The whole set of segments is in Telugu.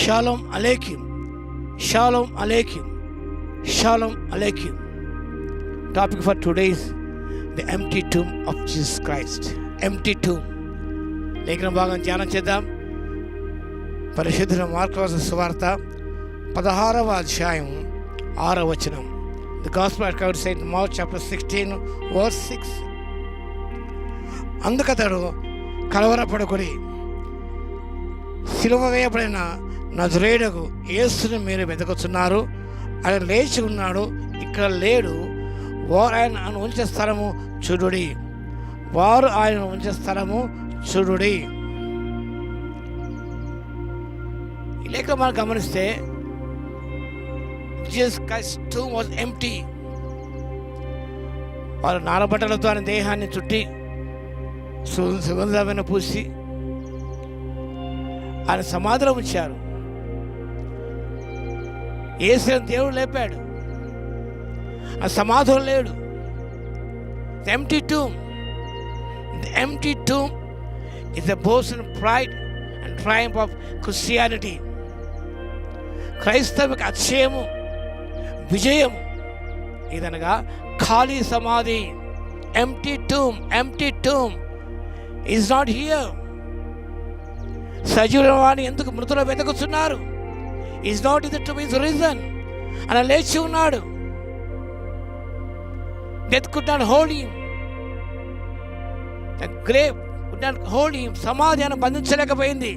షాలోమ్ అలేకిం, షాలోమ్ అలేకిం, షాలోమ్ అలేకిం. Topic for today is the empty tomb of Jesus Christ. Empty tomb. లేఖన భాగం ధ్యానం చేద్దాం. పరిశుద్ధ మార్కు రాసిన సువార్త 16వ అధ్యాయం 6వ వచనం. The Gospel according to St. Mark chapter 16 verse 6. అందుకతడు కలవరపడకుడి, సిలువ వేయబడిన నజరేయుడగు యేసుని మీరు వెతుకుతున్నారు. ఆయన లేచి ఉన్నాడు, ఇక్కడ లేడు. వారు ఆయన ఉంచే స్థలము చూడుడి, వారు ఆయన ఉంచే స్థలము చూడుడి. ఈ లేఖ మనం గమనిస్తే Jesus Christ tomb was empty. వారు నారబట్టలతో ఆయన దేహాన్ని చుట్టి సుగంధమైన పూసి ఆయన సమాధిలో ఉంచారు. యేసుని దేవుడు లేపాడు, ఆ సమాధిలో లేడు. The empty tomb. The empty tomb is the boast and pride and triumph of Christianity. క్రైస్తవిక అతిశయము, విజయము ఇదనగా ఖాళీ సమాధి. Empty tomb, empty tomb is not here. సజీవుల వాడిని ఎందుకు మృతులు వెతుకుతున్నారు? Is not in the tomb, is risen. ఆయన లేచి ఉన్నాడు. Death could not hold him. The grave could not hold him. సమాధి ఆయన బంధించలేకపోయింది.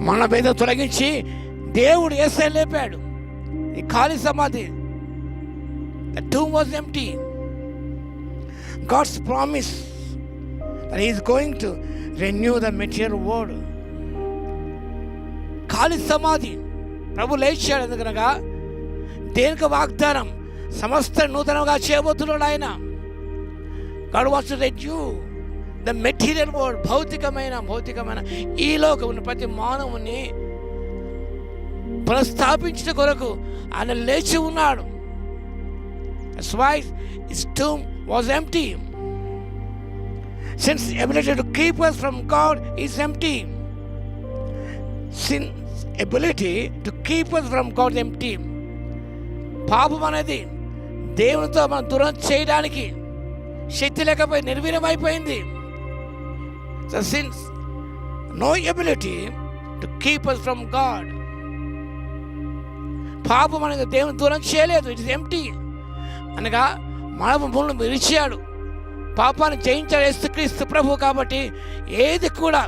మన భేదం తొలగించి దేవుడు యేసయ్య లేపాడు. ఈ ఖాళీ సమాధి. The tomb was empty. God's promise that he is going to renew the material world. ఖాళీ సమాధి. ప్రభు లేచాడు ఎందుకనగా దేనికి వాగ్దానం? సమస్త నూతనంగా చేయబోతున్నాడు ఆయన. God wants to renew the material world. భౌతికమైన ఈ లోకమును ప్రతి మానవుని పునఃస్థాపించిన కొరకు ఆయన లేచి ఉన్నాడు. That's why his tomb was empty. Sin's ability to keep us from God is empty. Sin's ability to keep us from God is empty. పాపం అనేది దేవునితో మనం దూరం చేయడానికి శక్తి లేకపోయి నిర్వీర్యమైపోయింది. So sin's no ability to keep us from God. పాపం అనేది దేవుని దూరం చేయలేదు. It is empty. అనగా మానవులను విరిచాడు, పాపాన్ని జయించాడు యేసుక్రీస్తు ప్రభు. కాబట్టి ఏది కూడా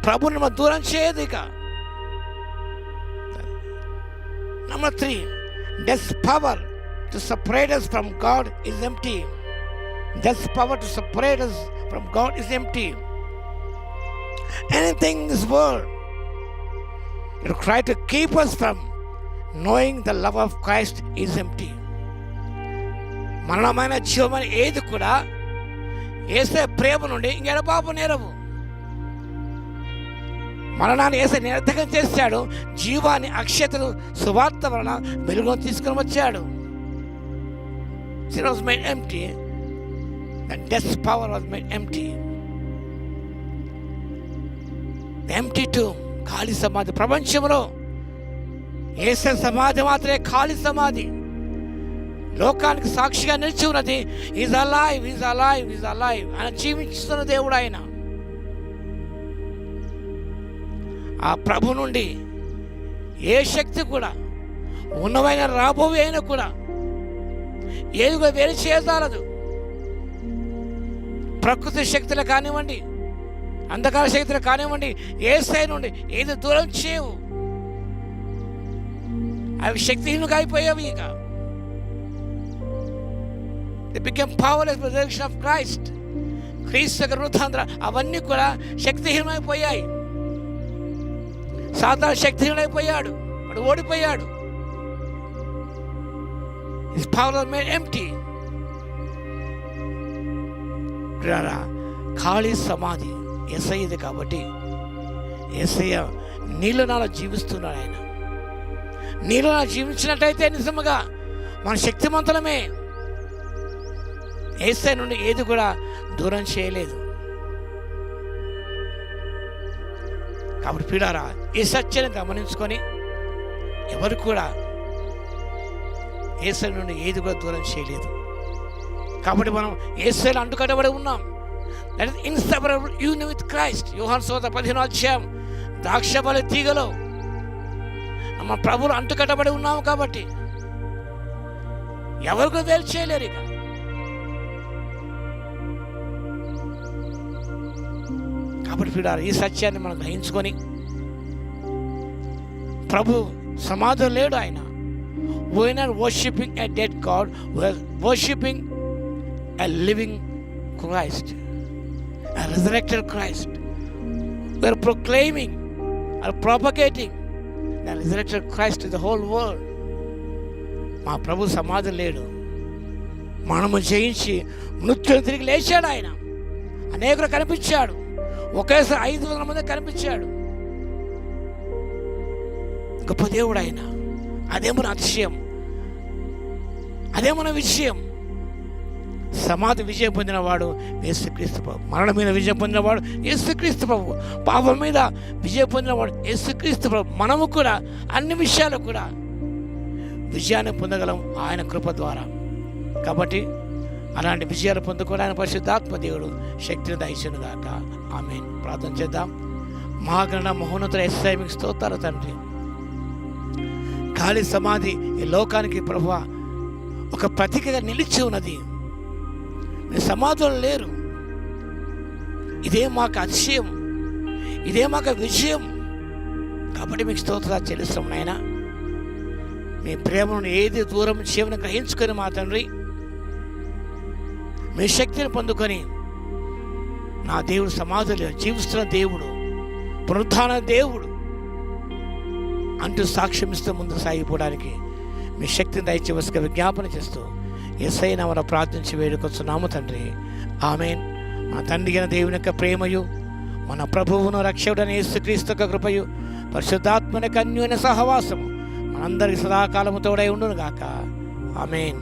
ప్రభుని మనం దూరం చేయదు. ఇక Number 3, death's power to separate us from God is empty. Death's power to separate us from God is empty. Anything in this world that try to keep us from knowing the love of Christ is empty. మరణమైన జీవమైన ఏది కూడా యేసే ప్రేమ నుండి ఇంకెడ పాపం నేరవు. మరణాన్ని యేసే నిరర్థకం చేశాడు. జీవాన్ని, అక్షతను సువార్త వలన వెలుగులో తీసుకుని వచ్చాడు. Sin was made empty, and death's power was made empty. The empty tomb, ఖాళీ సమాధి. ప్రపంచంలో యేసే సమాధి మాత్రమే ఖాళీ సమాధి. లోకానికి సాక్షిగా నిలిచి ఉన్నది. Is alive, is alive, is alive. ఆయన జీవిస్తున్న దేవుడు ఆయన. ఆ ప్రభు నుండి ఏ శక్తి కూడా, ఉన్నవైన రాబోయే అయినా కూడా ఏది కూడా వేరు చేయజాలదు. ప్రకృతి శక్తులు కానివ్వండి, అంధకార శక్తులు కానివ్వండి, యేసయ్య నుండి ఏది దూరం చేయవు. అవి శక్తిహీనంగా అయిపోయావి. ఇక they became powerless by the resurrection of Christ. క్రీస్తు యొక్క వృత్తాంతర అవన్నీ కూడా శక్తిహీనమైపోయాయి. సాతాను శక్తిహీనమైపోయాడు, వాడు ఓడిపోయాడు. His power was made empty. ఖాళీ సమాధి యేసయ్యది. కాబట్టి యేసయ్య నీళ్ళనాలో జీవిస్తున్నాడు. ఆయన నీళ్ళనా జీవించినట్టయితే నిజముగా మన శక్తిమంతులమే. యేసయ్య నుండి ఏది కూడా దూరం చేయలేదు. కాబట్టి ప్రియులారా, ఈ సత్యాన్ని గమనించుకొని ఎవరు కూడా యేసు నుండి ఏది కూడా దూరం చేయలేదు. కాబట్టి మనం యేసులో అంటుకట్టబడి ఉన్నాం. That is inseparable union with Christ. యోహాను సువార్త 15వ అధ్యాయం ద్రాక్షబలి తీగలో మన ప్రభువులు అంటుకట్టబడి ఉన్నాము. కాబట్టి ఎవరు కూడా వేరు చేయలేరు. ఇక కాబట్టి ప్రియులారా, ఈ సత్యాన్ని మనం గ్రహించుకొని, ప్రభు సమాధులు లేడు. ఆయన we are not worshipping a dead God, we are worshipping a living Christ, a resurrected Christ. We are proclaiming or propagating the resurrected Christ to the whole world. మా ప్రభు సమాధి లేడు, మనము జయించి మృత్యుని తిరిగి లేచాడు. ఆయన అనేకులు కనిపించాడు. ఒకేసారి 500 మంది కనిపించాడు. గొప్ప దేవుడు ఆయన. అదే మన అతిశయం, అదే మన విజయం. సమాధి విజయం పొందినవాడు యేసుక్రీస్తు ప్రభు. మరణం మీద విజయం పొందినవాడు యేసుక్రీస్తు ప్రభు. పాపం మీద విజయం పొందినవాడు యేసుక్రీస్తు ప్రభు. మనము కూడా అన్ని విషయాలు కూడా విజయాన్ని పొందగలం ఆయన కృప ద్వారా. కాబట్టి అలాంటి విజయాలు పొందుకోవడానికి పరిశుద్ధాత్మ దేవుడు శక్తిని దయచేయును గాక. ఆమేన్. ప్రార్థన చేద్దాం. మహాగణ మహోన్నతుల యేసయ్య మీకు స్తోత్రాలు తండ్రి. ఖాళీ సమాధి ఈ లోకానికి ప్రభువా ఒక ప్రతీకగా నిలిచి ఉన్నది. మీ సమాధులు లేరు. ఇదే మాకు అతిశయం, ఇదే మాకు విజయం. కాబట్టి మీకు స్తోత్రాలు చెల్లిస్తాం నాయన. మీ ప్రేమను ఏది దూరం చేయమని గ్రహించుకొని మా తండ్రి, మీ శక్తిని పొందుకొని నా దేవుడు సమాధులు జీవిస్తున్న దేవుడు, పునరుత్థాన దేవుడు అంటూ సాక్ష్యం ఇస్తూ ముందుకు సాగిపోవడానికి మీ శక్తిని దయచేవలసిగా విజ్ఞాపన చేస్తూ యేసయ్య నామమున ప్రార్థించి వేడుకొస్తున్నాము తండ్రి. ఆమేన్. మన తండ్రి అయిన దేవుని యొక్క ప్రేమయు, మన ప్రభువును రక్షకుడైన యేసుక్రీస్తు యొక్క కృపయు, పరిశుద్ధాత్మ యొక్క అన్యోన్య సహవాసము మనందరికి సదాకాలము తోడై ఉండును గాక. ఆమేన్.